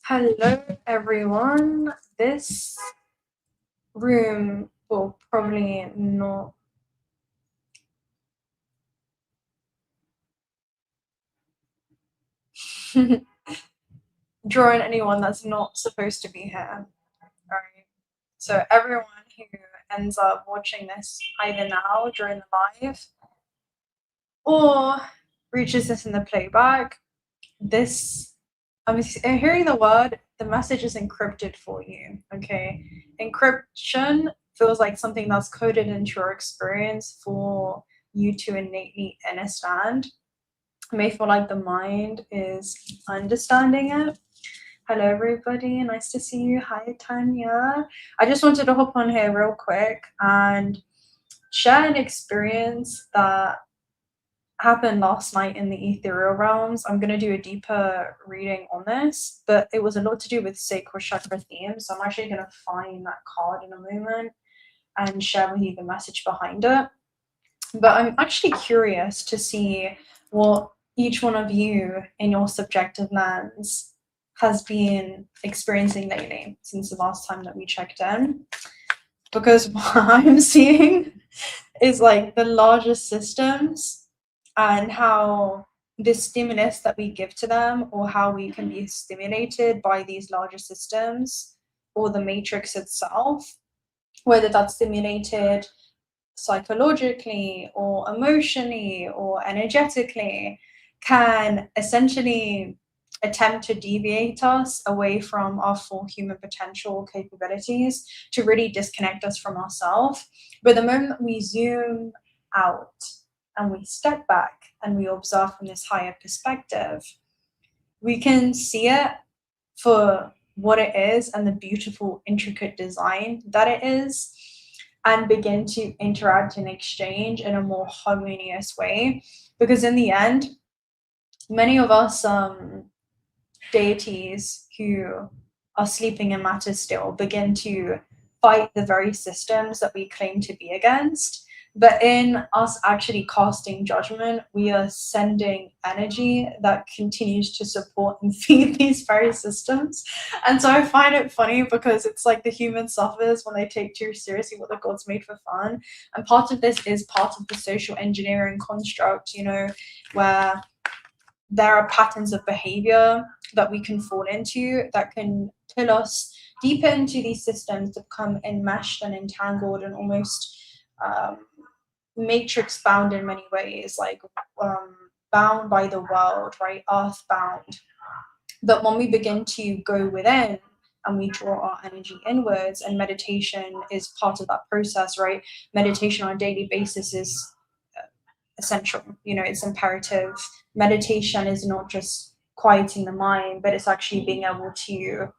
Hello, everyone. This room will probably not draw in anyone that's not supposed to be here. Right? So everyone who ends up watching this either now during the live or reaches this in the playback, I'm hearing the word, the message is encrypted for you, okay? Encryption feels like something that's coded into your experience for you to innately understand. It may feel like the mind is understanding it. Hello, everybody. Nice to see you. Hi, Tanya. I just wanted to hop on here real quick and share an experience that happened last night in the ethereal realms. I'm going to do a deeper reading on this, but it was a lot to do with sacral chakra themes. So I'm actually going to find that card in a moment and share with you the message behind it. But I'm actually curious to see what each one of you in your subjective lens has been experiencing lately since the last time that we checked in. Because what I'm seeing is like the largest systems and how the stimulus that we give to them, or how we can be stimulated by these larger systems or the matrix itself, whether that's stimulated psychologically or emotionally or energetically, can essentially attempt to deviate us away from our full human potential capabilities, to really disconnect us from ourselves. But the moment we zoom out and we step back and we observe from this higher perspective, we can see it for what it is and the beautiful, intricate design that it is, and begin to interact and exchange in a more harmonious way. Because in the end, many of us deities who are sleeping in matter still begin to fight the very systems that we claim to be against. But in us actually casting judgment, we are sending energy that continues to support and feed these very systems. And so I find it funny, because it's like the human suffers when they take too seriously what the gods made for fun. And part of this is part of the social engineering construct, where there are patterns of behavior that we can fall into that can pull us deeper into these systems to become enmeshed and entangled and almost matrix bound in many ways, like bound by the world, right? Earthbound. But when we begin to go within and we draw our energy inwards, and meditation is part of that process, right? Meditation on a daily basis is essential, it's imperative. Meditation is not just quieting the mind, but it's actually being able to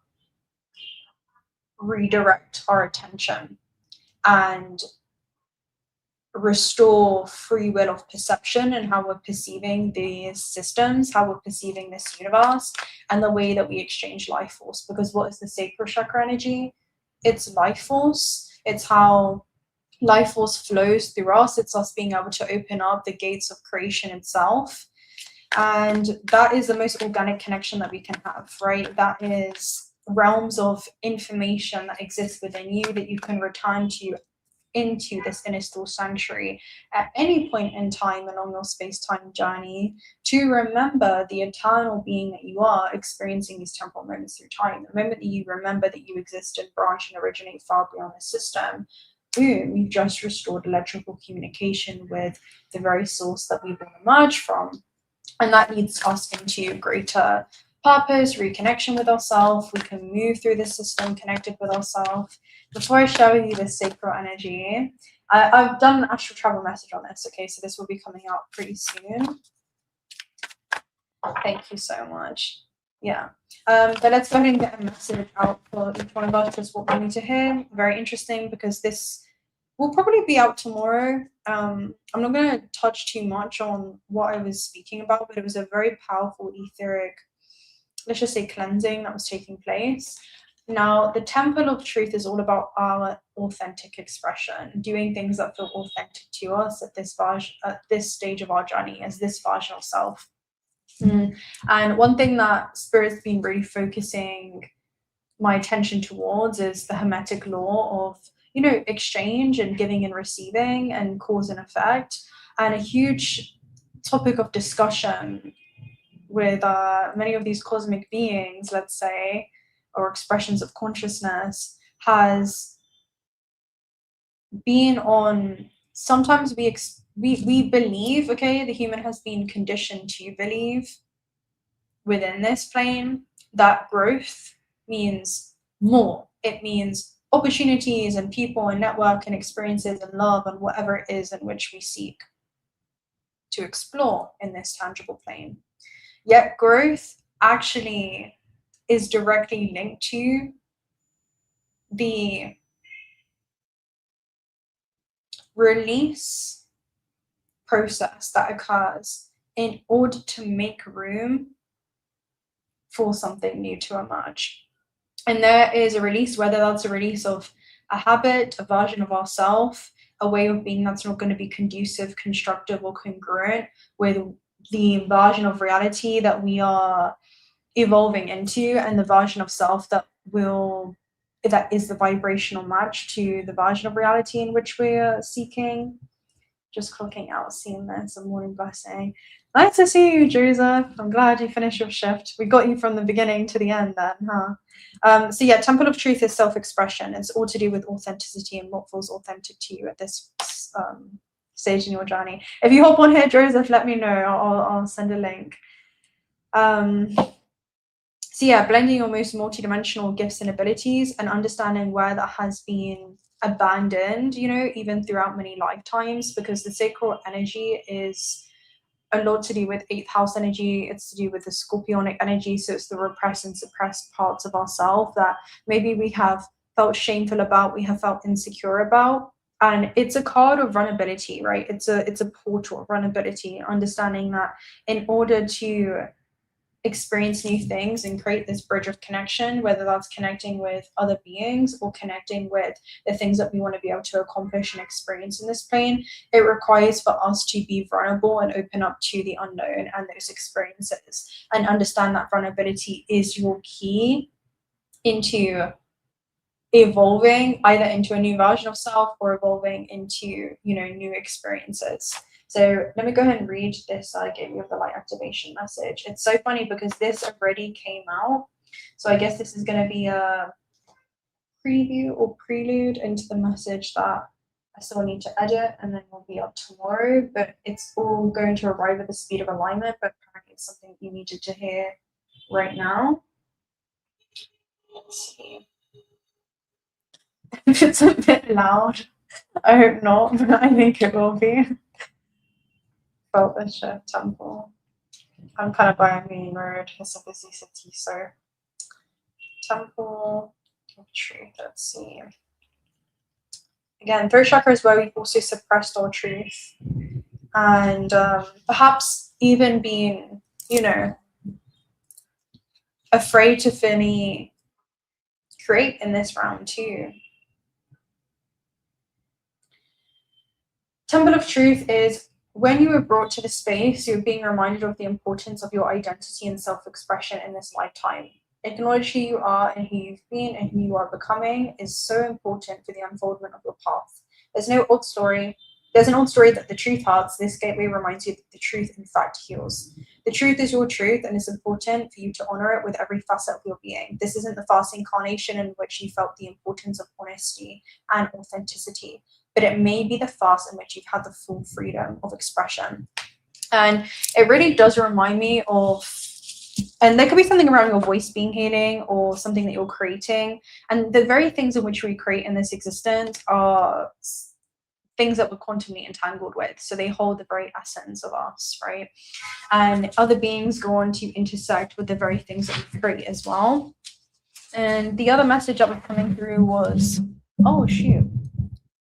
redirect our attention and restore free will of perception and how we're perceiving these systems, how we're perceiving this universe, and the way that we exchange life force. Because what is the sacral chakra energy? It's life force. It's how life force flows through us. It's us being able to open up the gates of creation itself. And that is the most organic connection that we can have, right? That is realms of information that exist within you that you can return to into this inner still sanctuary at any point in time along your space-time journey, to remember the eternal being that you are, experiencing these temporal moments through time. The moment that you remember that you exist and branch and originate far beyond the system, boom, you've just restored electrical communication with the very source that we've emerged from. And that leads us into greater purpose, reconnection with ourselves. We can move through the system connected with ourselves. Before I share with you the sacral energy, I've done an astral travel message on this, okay? So this will be coming out pretty soon. Thank you so much. Yeah. But let's go ahead and get a message out for each one of us, just what we need to hear. Very interesting, because this will probably be out tomorrow. I'm not going to touch too much on what I was speaking about, but it was a very powerful etheric, let's just say, cleansing that was taking place. Now, the temple of truth is all about our authentic expression, doing things that feel authentic to us at this stage of our journey as this version of self. And one thing that Spirit's been really focusing my attention towards is the Hermetic law of, you know, exchange and giving and receiving and cause and effect. And a huge topic of discussion with many of these cosmic beings, let's say, or expressions of consciousness, has been on, sometimes we believe, okay, the human has been conditioned to believe within this plane that growth means more. It means opportunities and people and network and experiences and love and whatever it is in which we seek to explore in this tangible plane. Yet growth actually is directly linked to the release process that occurs in order to make room for something new to emerge. And there is a release, whether that's a release of a habit, a version of ourself, a way of being that's not going to be conducive, constructive, or congruent with the version of reality that we are evolving into, and the version of self that is the vibrational match to the version of reality in which we're seeking. Just clocking out, seeing this, a morning blessing. Nice to see you, Joseph. I'm glad you finished your shift. We got you from the beginning to the end then, huh? So yeah, Temple of Truth is self-expression. It's all to do with authenticity and what feels authentic to you at this stage in your journey. If you hop on here, Joseph, let me know. I'll send a link. So yeah, blending your most multidimensional gifts and abilities and understanding where that has been abandoned, you know, even throughout many lifetimes, because the sacral energy is a lot to do with 8th house energy. It's to do with the scorpionic energy. So it's the repressed and suppressed parts of ourselves that maybe we have felt shameful about, we have felt insecure about. And it's a card of vulnerability, right? It's a portal of vulnerability, understanding that in order to experience new things and create this bridge of connection, whether that's connecting with other beings or connecting with the things that we want to be able to accomplish and experience in this plane, it requires for us to be vulnerable and open up to the unknown and those experiences, and understand that vulnerability is your key into evolving either into a new version of self or evolving into, you know, new experiences. So let me go ahead and read this. I gave you the light activation message. It's so funny because this already came out. So I guess this is going to be a preview or prelude into the message that I still need to edit and then will be up tomorrow. But it's all going to arrive at the speed of alignment. But apparently it's something you needed to hear right now. Let's see. If it's a bit loud, I hope not, but I think it will be. Felt the shift temple. I'm kind of by a mean road. It's a busy city, so temple of truth. Let's see. Again, third chakra is where we've also suppressed our truth, and perhaps even being, you know, afraid to fully create in this round too. Temple of Truth is when you were brought to the space, you're being reminded of the importance of your identity and self-expression in this lifetime. Acknowledge who you are and who you've been and who you are becoming is so important for the unfoldment of your path. There's no old story. There's an old story that the truth hurts. This gateway reminds you that the truth, in fact, heals. The truth is your truth, and it's important for you to honor it with every facet of your being. This isn't the first incarnation in which you felt the importance of honesty and authenticity, but it may be the first in which you've had the full freedom of expression. And it really does remind me of, and there could be something around your voice being healing or something that you're creating. And the very things in which we create in this existence are things that we're quantumly entangled with. So they hold the very essence of us, right? And other beings go on to intersect with the very things that we create as well. And the other message that was coming through was, oh, shoot.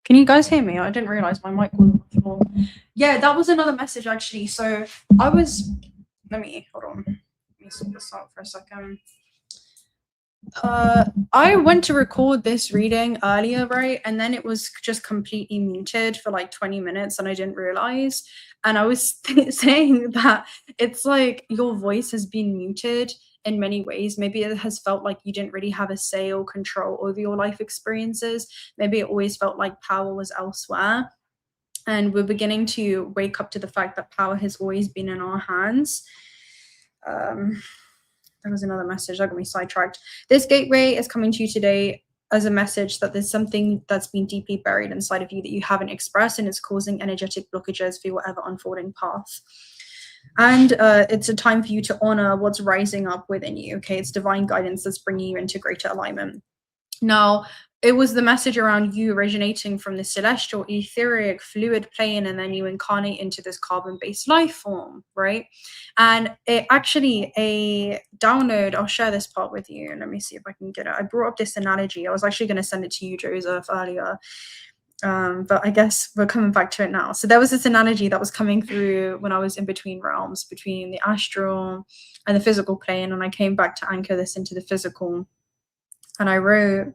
Can you guys hear me? I didn't realize my mic was on the floor. Yeah, that was another message actually. So I was, hold on. Let me sort this out for a second. I went to record this reading earlier, right? And then it was just completely muted for like 20 minutes and I didn't realize. And I was saying that it's like your voice has been muted in many ways. Maybe it has felt like you didn't really have a say or control over your life experiences. Maybe it always felt like power was elsewhere. And we're beginning to wake up to the fact that power has always been in our hands. There was another message that got me sidetracked. This gateway is coming to you today as a message that there's something that's been deeply buried inside of you that you haven't expressed, and it's causing energetic blockages for your ever unfolding path. And it's a time for you to honor what's rising up within you. Okay, it's divine guidance that's bringing you into greater alignment. Now, it was the message around you originating from the celestial, etheric, fluid plane, and then you incarnate into this carbon-based life form, right? And it actually, a download, I'll share this part with you, and let me see if I can get it. I brought up this analogy. I was actually going to send it to you, Joseph, earlier. But I guess we're coming back to it now. So there was this analogy that was coming through when I was in between realms, between the astral and the physical plane, and I came back to anchor this into the physical. And I wrote,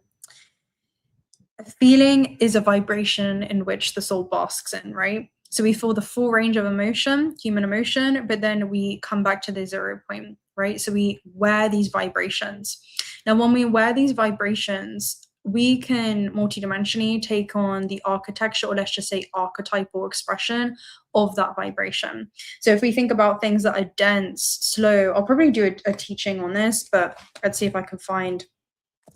a feeling is a vibration in which the soul basks in, right? So we feel the full range of emotion, human emotion, but then we come back to the 0 point, right? So we wear these vibrations. Now, when we wear these vibrations, we can multidimensionally take on the architecture, or let's just say archetypal expression of that vibration. So if we think about things that are dense, slow, I'll probably do a teaching on this, but let's see if I can find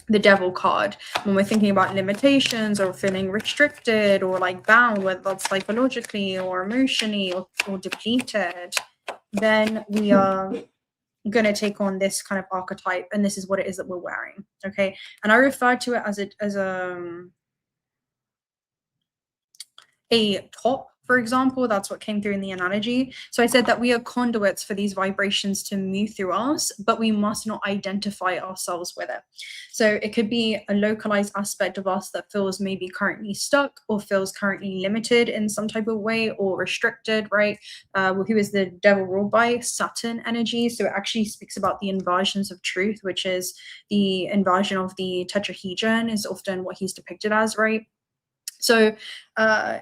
the devil card when we're thinking about limitations or feeling restricted or like bound, whether that's psychologically or emotionally or depleted, then we are going to take on this kind of archetype, and this is what it is that we're wearing. Okay, and I refer to it as a top, for example. That's what came through in the analogy. So I said that we are conduits for these vibrations to move through us, but we must not identify ourselves with it. So it could be a localized aspect of us that feels maybe currently stuck or feels currently limited in some type of way or restricted, right? Who is the devil ruled by? Saturn energy. So it actually speaks about the inversions of truth, which is the inversion of the 𝓘𝓷𝓽 is often what he's depicted as, right? So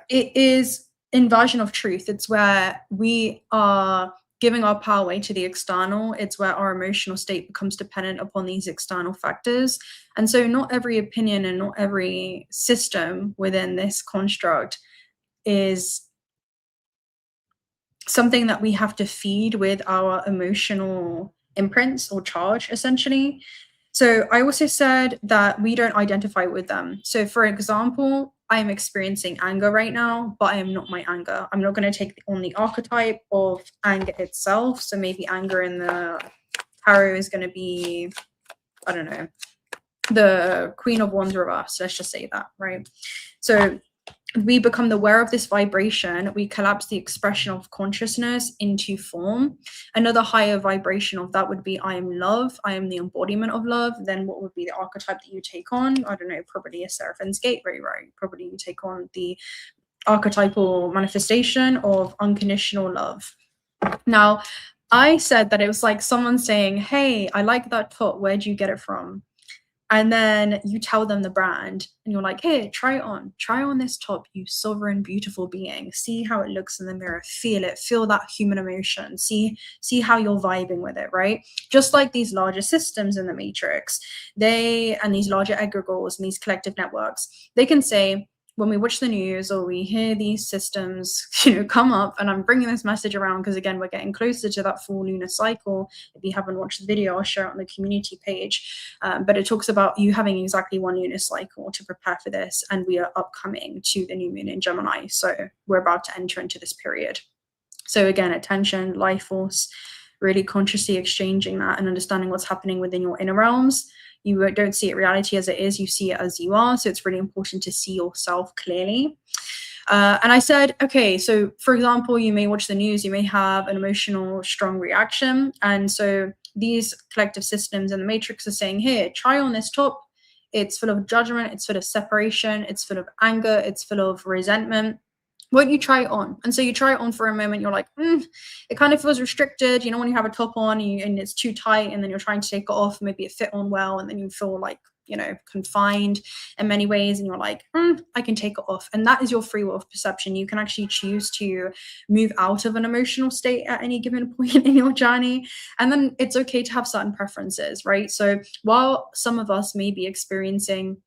it is inversion of truth. It's where we are giving our power away to the external. It's where our emotional state becomes dependent upon these external factors. And so not every opinion and not every system within this construct is something that we have to feed with our emotional imprints or charge, essentially. So I also said that we don't identify with them. So for example, I'm experiencing anger right now, but I am not my anger. I'm not going to take on the archetype of anger itself. So maybe anger in the tarot is going to be, I don't know, the Queen of Wands reversed. Let's just say that, right? So we become aware of this vibration, we collapse the expression of consciousness into form. Another higher vibration of that would be I am love, I am the embodiment of love. Then what would be the archetype that you take on? I don't know, probably a Seraphim's Gateway, right? Probably you take on the archetypal manifestation of unconditional love. Now, I said that it was like someone saying, hey, I like that top, where'd you get it from? And then you tell them the brand and you're like, hey, try on this top, you sovereign, beautiful being. See how it looks in the mirror, feel it, feel that human emotion, see how you're vibing with it, right? Just like these larger systems in the matrix, and these larger egregores and these collective networks, they can say, when we watch the news or we hear these systems, come up, and I'm bringing this message around because again, we're getting closer to that full lunar cycle. If you haven't watched the video, I'll share it on the community page. But it talks about you having exactly one lunar cycle to prepare for this, and we are upcoming to the new moon in Gemini. So we're about to enter into this period. So again, attention, life force, really consciously exchanging that and understanding what's happening within your inner realms. You don't see it reality as it is, you see it as you are. So it's really important to see yourself clearly. And I said, okay, so for example, you may watch the news, you may have an emotional, strong reaction. And so these collective systems in the matrix are saying, here, try on this top. It's full of judgment, it's full of separation, it's full of anger, it's full of resentment. won't you try it on? And so you try it on for a moment, you're like, it kind of feels restricted, you know, when you have a top on and it's too tight, and then you're trying to take it off, maybe it fit on well, and then you feel like, you know, confined in many ways, and you're like, I can take it off. And that is your free will of perception. You can actually choose to move out of an emotional state at any given point in your journey. And then it's okay to have certain preferences, right? So while some of us may be experiencing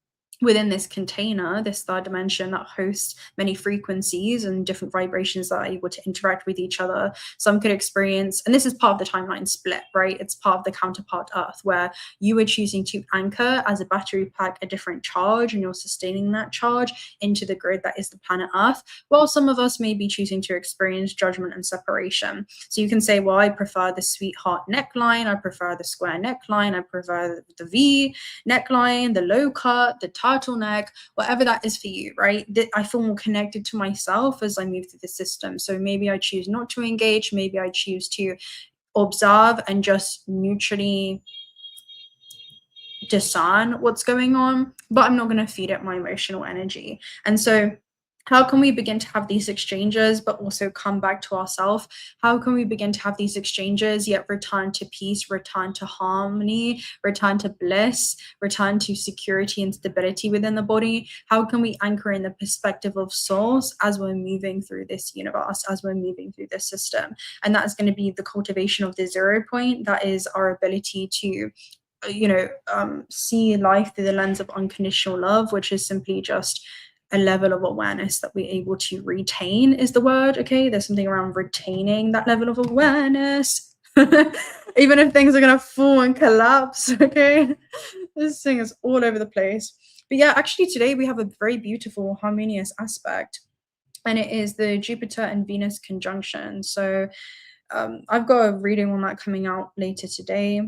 within this container, this third dimension that hosts many frequencies and different vibrations that are able to interact with each other, some could experience, and this is part of the timeline split, right? It's part of the counterpart Earth, where you are choosing to anchor as a battery pack a different charge, and you're sustaining that charge into the grid that is the planet Earth, while some of us may be choosing to experience judgment and separation. So you can say, well, I prefer the sweetheart neckline, I prefer the square neckline, I prefer the V neckline, the low cut, the turtleneck, whatever that is for you, right? I feel more connected to myself as I move through the system. So maybe I choose not to engage, maybe I choose to observe and just neutrally discern what's going on, but I'm not going to feed it my emotional energy. And so how can we begin to have these exchanges, but also come back to ourselves? How can we begin to have these exchanges, yet return to peace, return to harmony, return to bliss, return to security and stability within the body? How can we anchor in the perspective of source as we're moving through this universe, as we're moving through this system? And that is going to be the cultivation of the 0 point. That is our ability to see life through the lens of unconditional love, which is simply just a level of awareness that we're able to retain is the word. Okay, there's something around retaining that level of awareness even if things are gonna fall and collapse. Okay, this thing is all over the place. But yeah, actually today we have a very beautiful harmonious aspect, and it is the Jupiter and Venus conjunction. So I've got a reading on that coming out later today,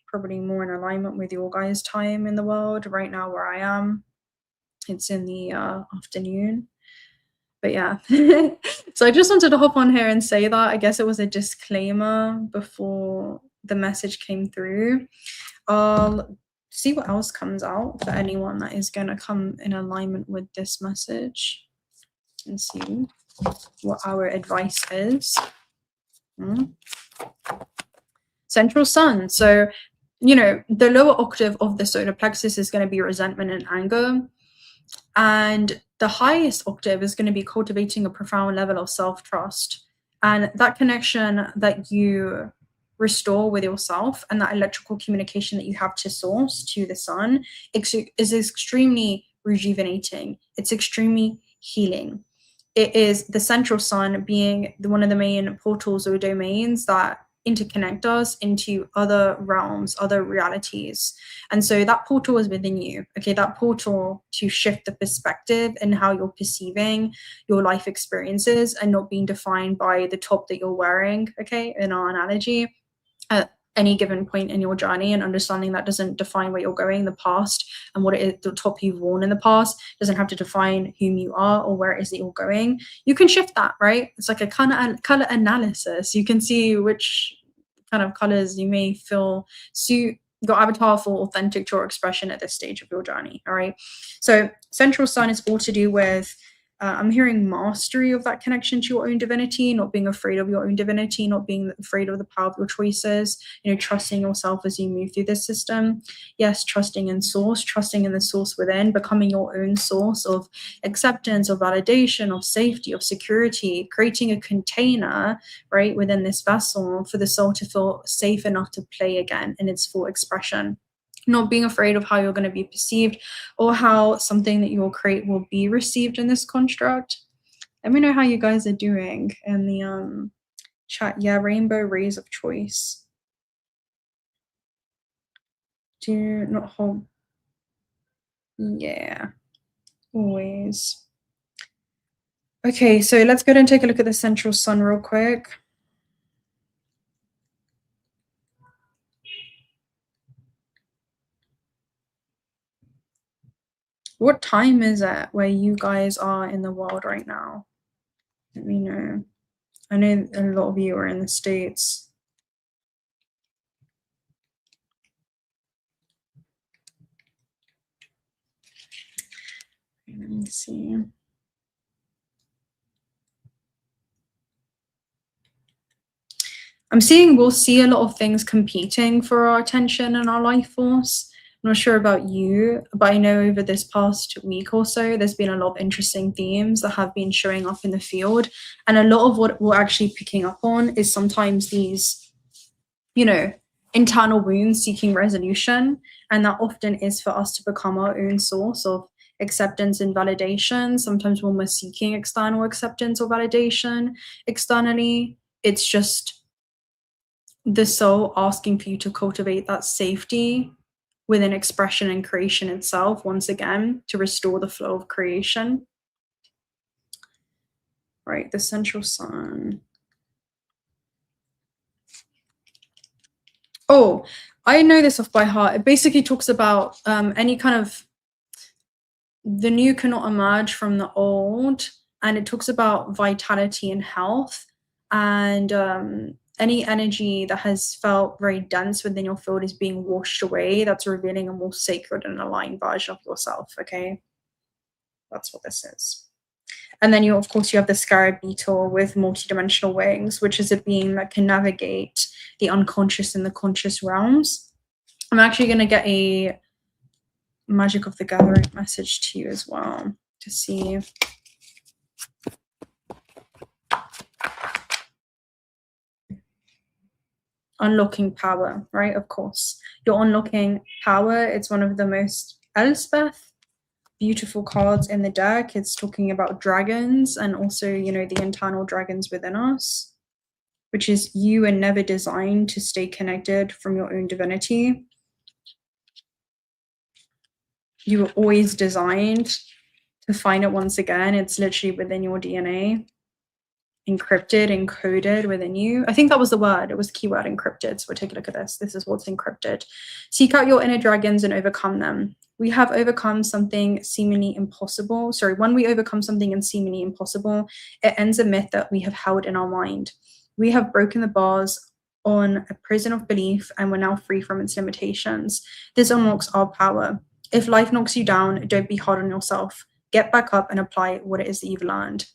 probably more in alignment with your guys' time in the world. Right now where I am, it's in the afternoon. But yeah, so I just wanted to hop on here and say that. I guess it was a disclaimer before the message came through. I'll see what else comes out for anyone that is going to come in alignment with this message, and see what our advice is. Central sun. So, you know, the lower octave of the solar plexus is going to be resentment and anger. And the highest octave is going to be cultivating a profound level of self-trust. And that connection that you restore with yourself, and that electrical communication that you have to source, to the sun, is extremely rejuvenating. It's extremely healing. It is the central sun being one of the main portals or domains that interconnect us into other realms, other realities. And so that portal is within you. Okay, that portal to shift the perspective and how you're perceiving your life experiences, and not being defined by the top that you're wearing, okay, in our analogy, at any given point in your journey, and understanding that doesn't define where you're going. The past and what it is, the top you've worn in the past, doesn't have to define whom you are or where it is that you're going. You can shift that, right? It's like a color analysis. You can see which kind of colors you may feel suit your avatar for authentic to your expression at this stage of your journey. All right, so central sun is all to do with I'm hearing mastery of that connection to your own divinity, not being afraid of your own divinity, not being afraid of the power of your choices, you know, trusting yourself as you move through this system. Yes, trusting in source, trusting in the source within, becoming your own source of acceptance, of validation, of safety, of security, creating a container, right, within this vessel for the soul to feel safe enough to play again in its full expression. Not being afraid of how you're going to be perceived, or how something that you'll create will be received in this construct. Let me know how you guys are doing in the chat. Yeah, rainbow rays of choice. Do not hold. Yeah, always. Okay, so let's go ahead and take a look at the central sun real quick. What time is it where you guys are in the world right now? Let me know. I know a lot of you are in the States. Let me see. I'm seeing we'll see a lot of things competing for our attention and our life force. I'm not sure about you, but I know over this past week or so, there's been a lot of interesting themes that have been showing up in the field. And a lot of what we're actually picking up on is sometimes these, you know, internal wounds seeking resolution. And that often is for us to become our own source of acceptance and validation. Sometimes when we're seeking external acceptance or validation externally, it's just the soul asking for you to cultivate that safety within expression and creation itself, once again, to restore the flow of creation. Right, the central sun. Oh, I know this off by heart. It basically talks about any kind of, the new cannot emerge from the old, and it talks about vitality and health, and any energy that has felt very dense within your field is being washed away. That's revealing a more sacred and aligned version of yourself, okay? That's what this is. And then of course, you have the scarab beetle with multidimensional wings, which is a being that can navigate the unconscious and the conscious realms. I'm actually going to get a Magic of the Gathering message to you as well to see. Unlocking power, right? Of course, you're unlocking power. It's one of the most Elspeth beautiful cards in the deck. It's talking about dragons and also, you know, the internal dragons within us, which is you are never designed to stay connected from your own divinity. You were always designed to find it once again. It's literally within your DNA. Encrypted, encoded within you. I think that was the word. It was the keyword encrypted. So we'll take a look at this. This is what's encrypted. Seek out your inner dragons and overcome them. We have overcome something seemingly impossible. Sorry, when we overcome something and seemingly impossible, it ends a myth that we have held in our mind. We have broken the bars on a prison of belief, and we're now free from its limitations. This unlocks our power. If life knocks you down, don't be hard on yourself. Get back up and apply what it is that you've learned.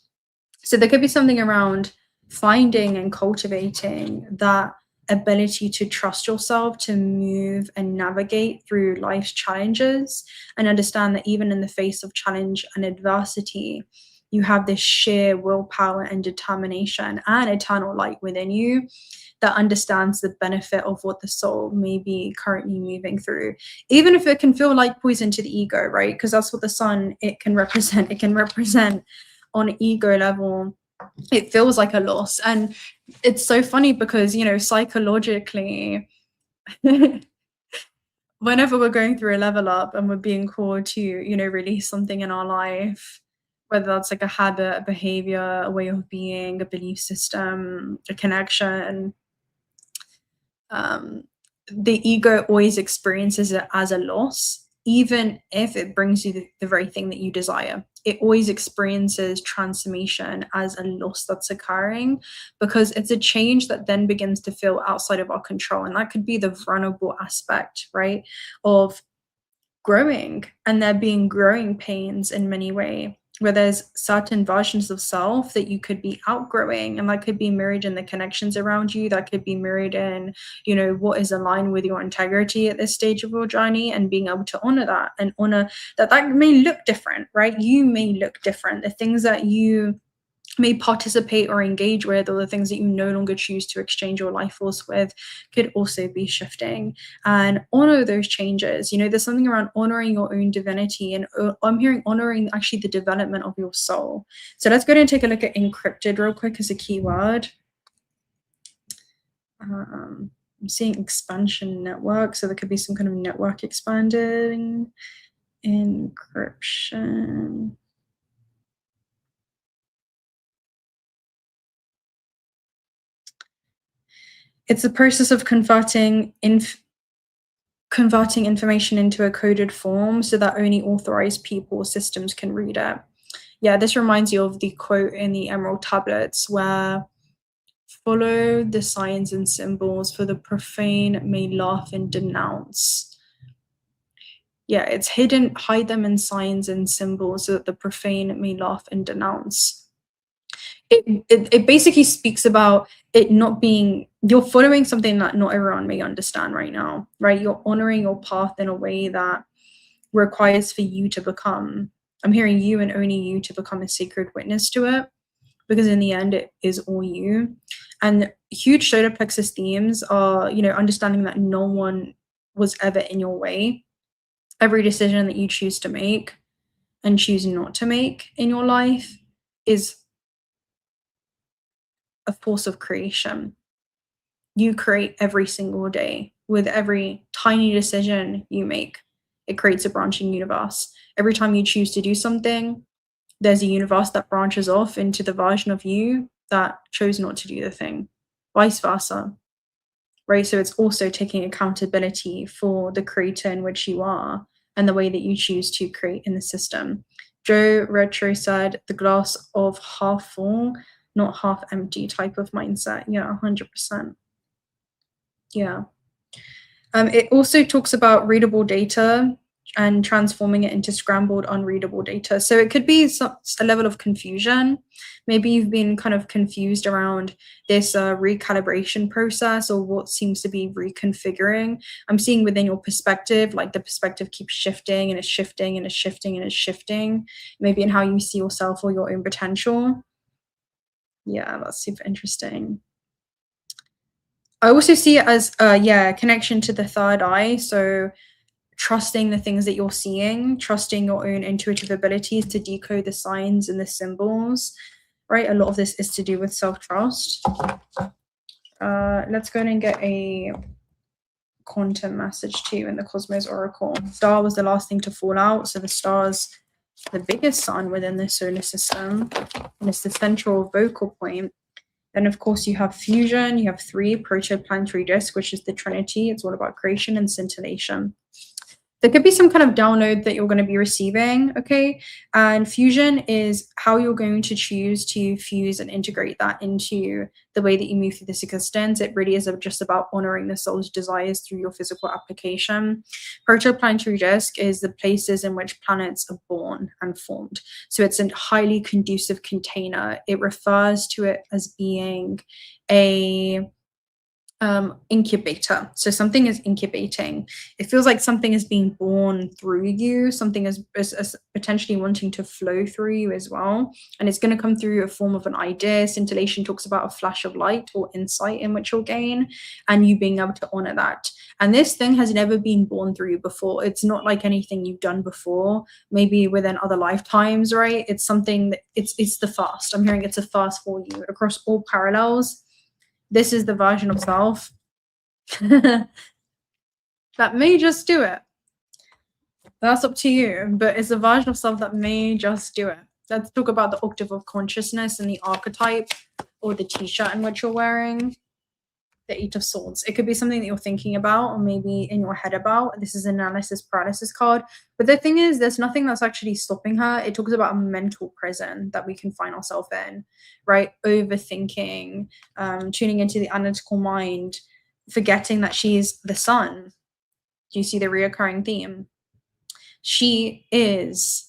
So there could be something around finding and cultivating that ability to trust yourself, to move and navigate through life's challenges, and understand that even in the face of challenge and adversity, you have this sheer willpower and determination and eternal light within you that understands the benefit of what the soul may be currently moving through, even if it can feel like poison to the ego, right? Because that's what the sun, it can represent. It can represent on ego level, it feels like a loss. And it's so funny because, you know, psychologically, whenever we're going through a level up and we're being called to, you know, release something in our life, whether that's like a habit, a behavior, a way of being, a belief system, a connection, the ego always experiences it as a loss, even if it brings you the very thing that you desire. It always experiences transformation as a loss that's occurring, because it's a change that then begins to feel outside of our control. And that could be the vulnerable aspect, right, of growing, and there being growing pains in many ways, where there's certain versions of self that you could be outgrowing, and that could be mirrored in the connections around you, that could be mirrored in, you know, what is aligned with your integrity at this stage of your journey, and being able to honor that, and honor that that may look different, right? You may look different. The things that you may participate or engage with, or the things that you no longer choose to exchange your life force with, could also be shifting. And honor those changes. You know, there's something around honoring your own divinity, and I'm hearing honoring actually the development of your soul. So let's go ahead and take a look at encrypted real quick as a keyword. I'm seeing expansion network, so there could be some kind of network expanding. Encryption. It's the process of converting information into a coded form so that only authorized people or systems can read it. Yeah, this reminds you of the quote in the Emerald Tablets where, follow the signs and symbols, for the profane may laugh and denounce. Yeah, it's hidden, hide them in signs and symbols so that the profane may laugh and denounce. it basically speaks about it not being, you're following something that not everyone may understand right now, right? You're honoring your path in a way that requires for you to become, I'm hearing you and only you to become a sacred witness to it, because in the end, it is all you. And huge solar plexus themes are, you know, understanding that no one was ever in your way. Every decision that you choose to make and choose not to make in your life is a force of creation. You create every single day with every tiny decision you make. It creates a branching universe. Every time you choose to do something, there's a universe that branches off into the version of you that chose not to do the thing, vice versa, right? So it's also taking accountability for the creator in which you are and the way that you choose to create in the system. Joe Retro said, the glass of half full, not half empty type of mindset. Yeah, 100%. Yeah. It also talks about readable data and transforming it into scrambled, unreadable data. So it could be a level of confusion. Maybe you've been kind of confused around this recalibration process or what seems to be reconfiguring. I'm seeing within your perspective, like the perspective keeps shifting and it's shifting and it's shifting and it's shifting, maybe in how you see yourself or your own potential. Yeah, that's super interesting. I also see it as, connection to the third eye. So trusting the things that you're seeing, trusting your own intuitive abilities to decode the signs and the symbols, right? A lot of this is to do with self-trust. Let's go and get a quantum message too in the Cosmos Oracle. Star was the last thing to fall out. So the star's the biggest sun within the solar system, and it's the central vocal point. Then, of course, you have fusion, you have 3, protoplanetary disk, which is the Trinity. It's all about creation and scintillation. There could be some kind of download that you're going to be receiving, okay? And fusion is how you're going to choose to fuse and integrate that into the way that you move through this existence. It really is just about honoring the soul's desires through your physical application. Protoplanetary disk is the places in which planets are born and formed. So it's a highly conducive container. It refers to it as being a incubator. So something is incubating. It feels like something is being born through you. Something is potentially wanting to flow through you as well. And it's going to come through a form of an idea. Scintillation talks about a flash of light or insight in which you'll gain, and you being able to honor that. And this thing has never been born through you before. It's not like anything you've done before, maybe within other lifetimes, right? It's something that it's the first. I'm hearing it's a first for you across all parallels. This is the version of self that may just do it. That's up to you, but it's a version of self that may just do it. Let's talk about the octave of consciousness and the archetype or the t-shirt in which you're wearing. The 8 of Swords. It could be something that you're thinking about or maybe in your head about. This is an analysis paralysis card. But the thing is, there's nothing that's actually stopping her. It talks about a mental prison that we can find ourselves in, right? Overthinking, tuning into the analytical mind, forgetting that she's the sun. Do you see the reoccurring theme? She is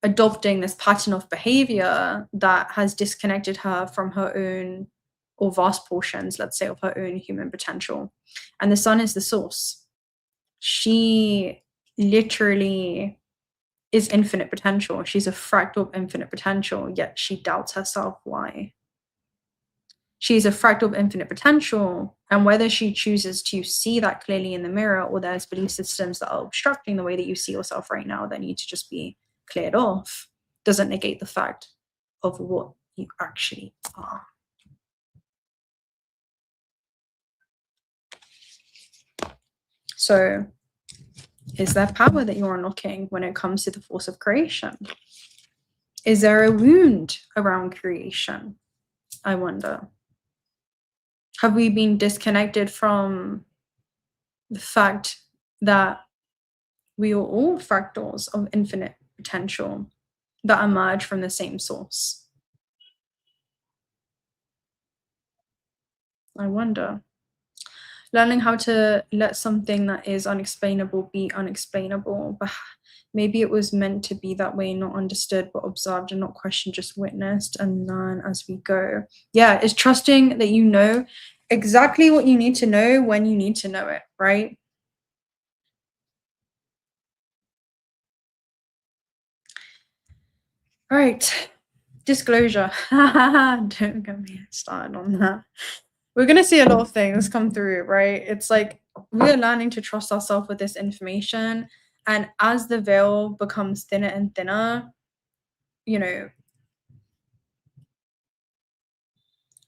adopting this pattern of behavior that has disconnected her from her own, or vast portions, let's say, of her own human potential. And the sun is the source. She literally is infinite potential. She's a fractal of infinite potential, yet she doubts herself. Why? She's a fractal of infinite potential, and whether she chooses to see that clearly in the mirror or there's belief systems that are obstructing the way that you see yourself right now that need to just be cleared off, doesn't negate the fact of what you actually are. So is there power that you're unlocking when it comes to the force of creation? Is there a wound around creation? I wonder. Have we been disconnected from the fact that we are all fractals of infinite potential that emerge from the same source? I wonder. Learning how to let something that is unexplainable be unexplainable. Maybe it was meant to be that way, not understood, but observed and not questioned, just witnessed and learn as we go. Yeah, it's trusting that you know exactly what you need to know when you need to know it, right? All right. Disclosure. Don't get me started on that. We're going to see a lot of things come through, right? It's like we're learning to trust ourselves with this information. And as the veil becomes thinner and thinner, you know,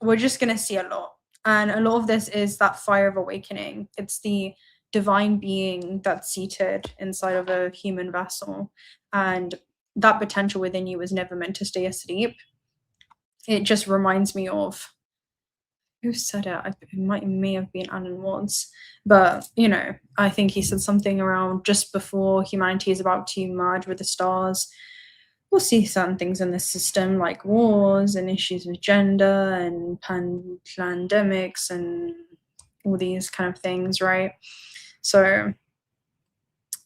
we're just going to see a lot. And a lot of this is that fire of awakening. It's the divine being that's seated inside of a human vessel. And that potential within you was never meant to stay asleep. It just reminds me of, who said it? It may have been Alan Watts, but you know, I think he said something around just before humanity is about to merge with the stars, we'll see certain things in the system like wars and issues with gender and pandemics and all these kind of things, right? So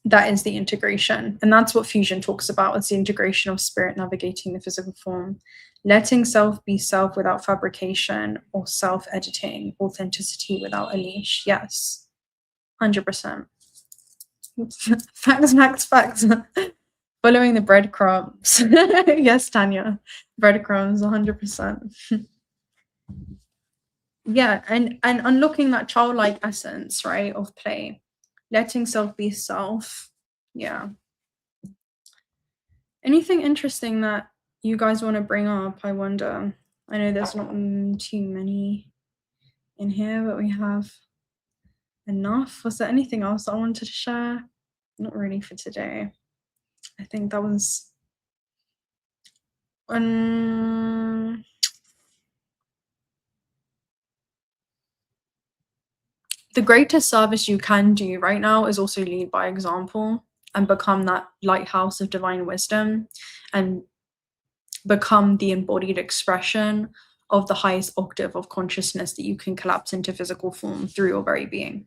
that is the integration, and that's what fusion talks about. It's the integration of spirit navigating the physical form, letting self be self without fabrication or self-editing, authenticity without a leash. Yes, 100%. Facts. Following the breadcrumbs. Yes, Tanya, breadcrumbs, 100%. Yeah, and unlocking that childlike essence, right, of play, letting self be self. Yeah. Anything interesting that you guys want to bring up? I wonder. I know there's not too many in here, but we have enough. Was there anything else I wanted to share? Not really for today. I think that was the greatest service you can do right now is also lead by example and become that lighthouse of divine wisdom and become the embodied expression of the highest octave of consciousness that you can collapse into physical form through your very being,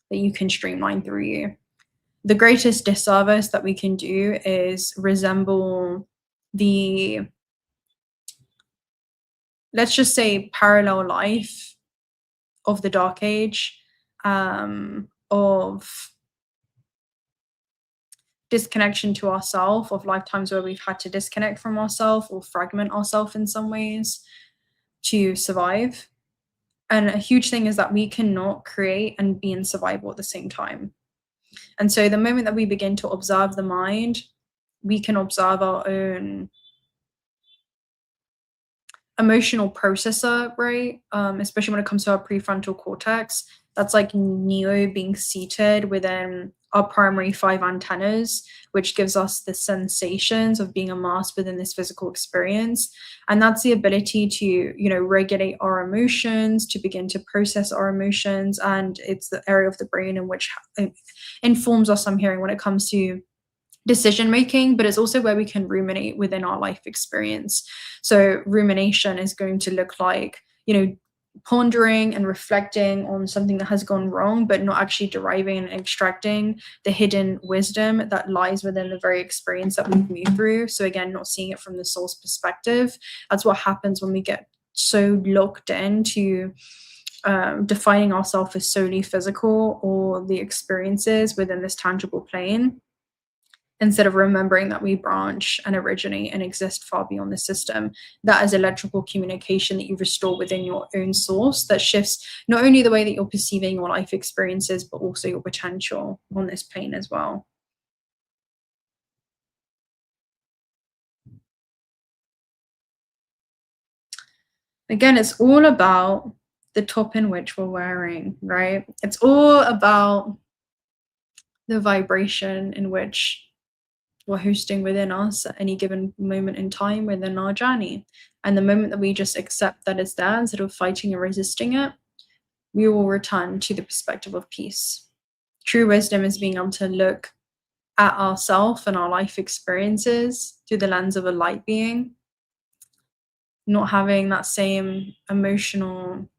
that you can streamline through you. The greatest disservice that we can do is resemble the, let's just say, parallel life of the Dark Age, of disconnection to ourselves, of lifetimes where we've had to disconnect from ourselves or fragment ourselves in some ways to survive. And a huge thing is that we cannot create and be in survival at the same time. And so the moment that we begin to observe the mind, we can observe our own emotional processor, right? Especially when it comes to our prefrontal cortex. That's like Neo being seated within our primary 5 antennas, which gives us the sensations of being immersed within this physical experience. And that's the ability to, you know, regulate our emotions, to begin to process our emotions. And it's the area of the brain in which it informs us, I'm hearing, when it comes to decision making, but it's also where we can ruminate within our life experience. So rumination is going to look like, you know, pondering and reflecting on something that has gone wrong, but not actually deriving and extracting the hidden wisdom that lies within the very experience that we've moved through. So again, not seeing it from the soul's perspective. That's what happens when we get so locked into defining ourselves as solely physical or the experiences within this tangible plane, instead of remembering that we branch and originate and exist far beyond the system. That is electrical communication that you restore within your own source that shifts not only the way that you're perceiving your life experiences, but also your potential on this plane as well. Again, it's all about the top in which we're wearing, right? It's all about the vibration in which we're hosting within us at any given moment in time within our journey. And the moment that we just accept that it's there, instead of fighting and resisting it, we will return to the perspective of peace. True wisdom is being able to look at ourselves and our life experiences through the lens of a light being, not having that same emotional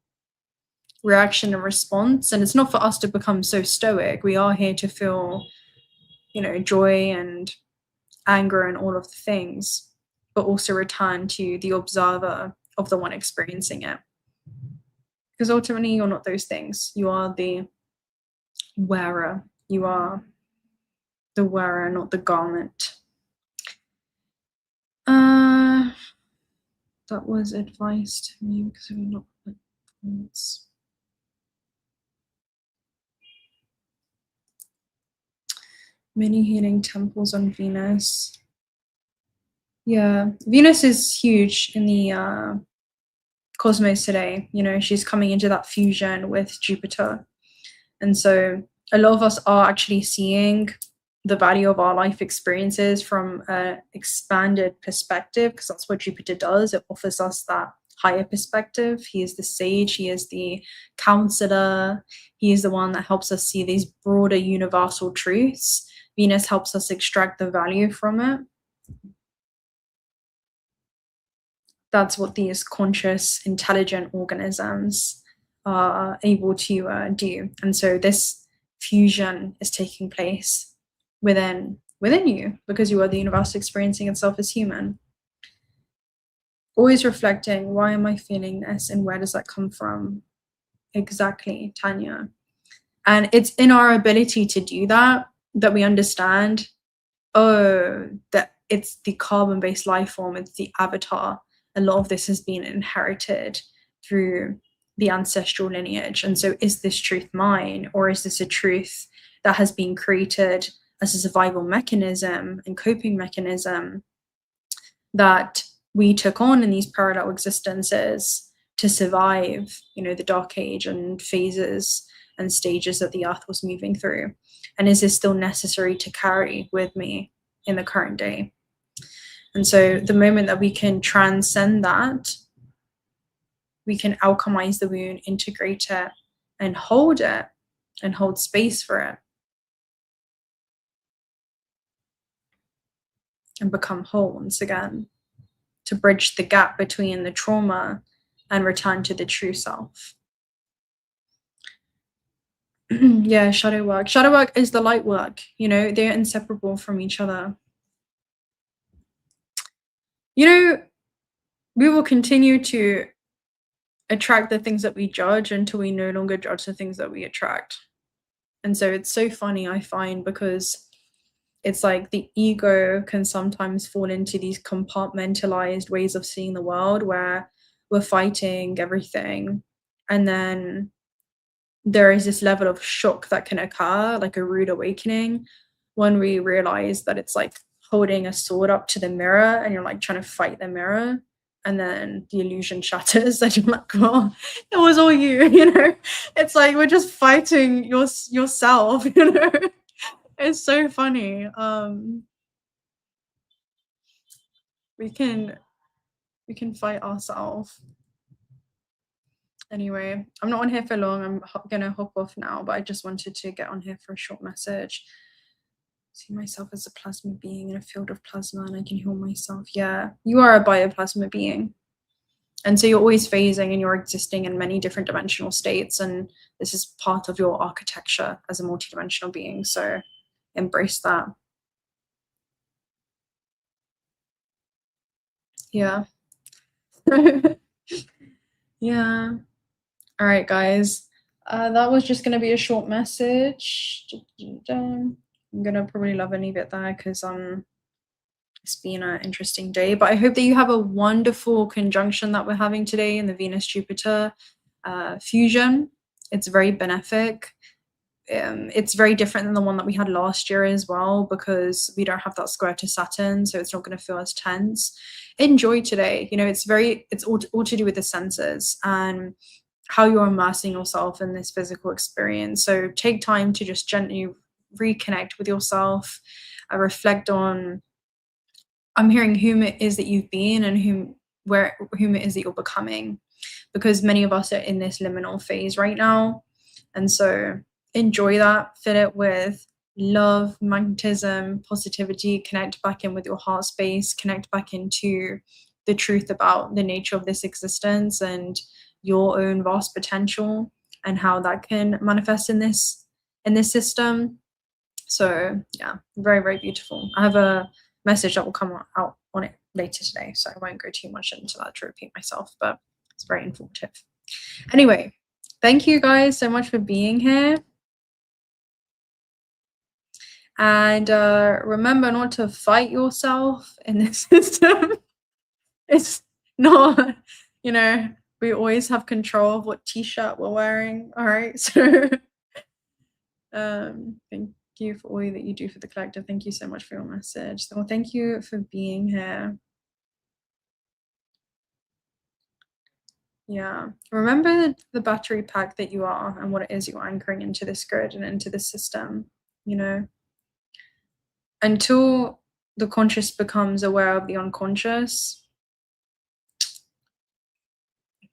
reaction and response. And it's not for us to become so stoic. We are here to feel, you know, joy and anger and all of the things, but also return to the observer of the one experiencing it. Because ultimately, you're not those things. You are the wearer. You are the wearer, not the garment. That was advice to me because we're not points. Many healing temples on Venus. Yeah, Venus is huge in the cosmos today. You know, she's coming into that fusion with Jupiter. And so a lot of us are actually seeing the value of our life experiences from an expanded perspective, because that's what Jupiter does. It offers us that higher perspective. He is the sage, he is the counselor, he is the one that helps us see these broader universal truths. Venus helps us extract the value from it. That's what these conscious, intelligent organisms are able to do. And so this fusion is taking place within you, because you are the universe experiencing itself as human. Always reflecting, why am I feeling this and where does that come from? Exactly, Tanya. And it's in our ability to do that we understand, that it's the carbon-based life form, it's the avatar. A lot of this has been inherited through the ancestral lineage. And so is this truth mine, or is this a truth that has been created as a survival mechanism and coping mechanism that we took on in these parallel existences to survive, you know, the dark age and phases and stages that the earth was moving through? And is this still necessary to carry with me in the current day? And so the moment that we can transcend that, we can alchemize the wound, integrate it, and hold space for it, and become whole once again, to bridge the gap between the trauma and return to the true self. Yeah, shadow work. Shadow work is the light work. You know, they're inseparable from each other. You know, we will continue to attract the things that we judge until we no longer judge the things that we attract. And so it's so funny, I find, because it's like the ego can sometimes fall into these compartmentalized ways of seeing the world where we're fighting everything. And then there is this level of shock that can occur, like a rude awakening, when we realize that it's like holding a sword up to the mirror and you're like trying to fight the mirror, and then the illusion shatters and you're like, oh, it was all you, you know? It's like we're just fighting yourself, you know? It's so funny. We can fight ourselves. Anyway, I'm not on here for long. I'm gonna hop off now, but I just wanted to get on here for a short message. See myself as a plasma being in a field of plasma, and I can heal myself. Yeah, you are a bioplasma being. And so you're always phasing and you're existing in many different dimensional states. And this is part of your architecture as a multidimensional being. So embrace that. Yeah. Yeah. All right, guys. That was just going to be a short message. I'm going to probably love and leave it there because it's been an interesting day. But I hope that you have a wonderful conjunction that we're having today in the Venus-Jupiter fusion. It's very benefic. It's very different than the one that we had last year as well, because we don't have that square to Saturn, so it's not going to feel as tense. Enjoy today. You know, it's all to do with the senses and how you're immersing yourself in this physical experience. So take time to just gently reconnect with yourself, reflect on, I'm hearing whom it is that you've been and whom it is that you're becoming, because many of us are in this liminal phase right now. And so enjoy that, fill it with love, magnetism, positivity, connect back in with your heart space, connect back into the truth about the nature of this existence and your own vast potential and how that can manifest in this system. So yeah, very, very beautiful. I have a message that will come out on it later today, so I won't go too much into that to repeat myself, but it's very informative. Anyway, thank you guys so much for being here. And remember not to fight yourself in this system. It's not, you know, we always have control of what t-shirt we're wearing. All right. So thank you for all that you do for the collective. Thank you so much for your message. So thank you for being here. Yeah. Remember the battery pack that you are and what it is you're anchoring into this grid and into this system, you know. Until the conscious becomes aware of the unconscious,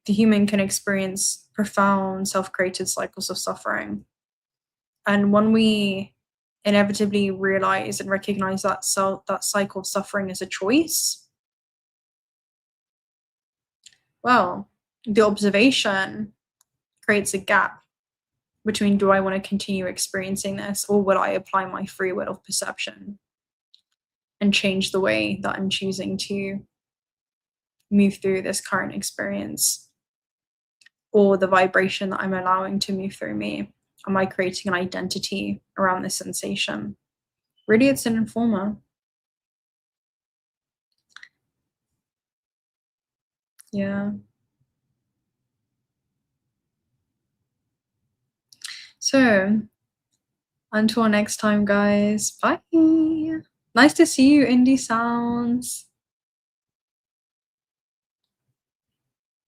the human can experience profound self-created cycles of suffering. And when we inevitably realize and recognize that that cycle of suffering is a choice, well, the observation creates a gap between, do I want to continue experiencing this, or would I apply my free will of perception and change the way that I'm choosing to move through this current experience, or the vibration that I'm allowing to move through me? Am I creating an identity around this sensation? Really, it's an informer. Yeah. So until next time, guys. Bye. Nice to see you, Indie Sounds.